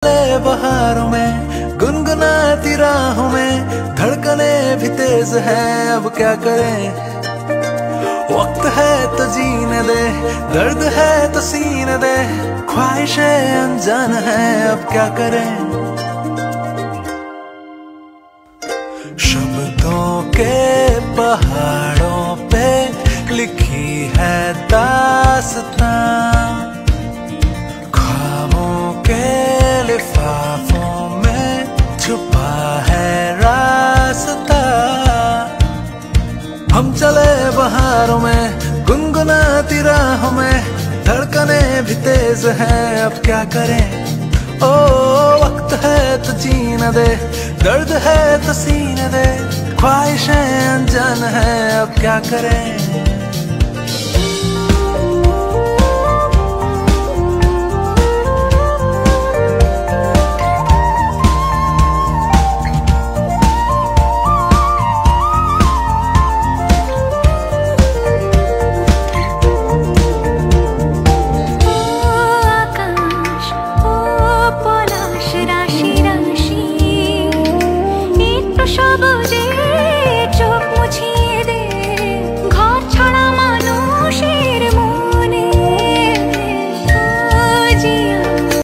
चले बहारों में गुनगुनाती राहों में, धड़कने भी तेज है अब क्या करें। वक्त है तो जीने दे, दर्द है तो सीने दे, ख्वाहिशें अनजान है अब क्या करें। शब्दों के पहाड़ों पे लिखी है दास्तां, ख्वाबों के लिफाफों में छुपा है रास्ता। हम चले बहारों में गुनगुनाती राहों में, धड़कने भी तेज हैं अब क्या करें। ओ वक्त है तो जीने दे, दर्द है तो सीने दे, ख्वाहिशें अनजान है अब क्या करें।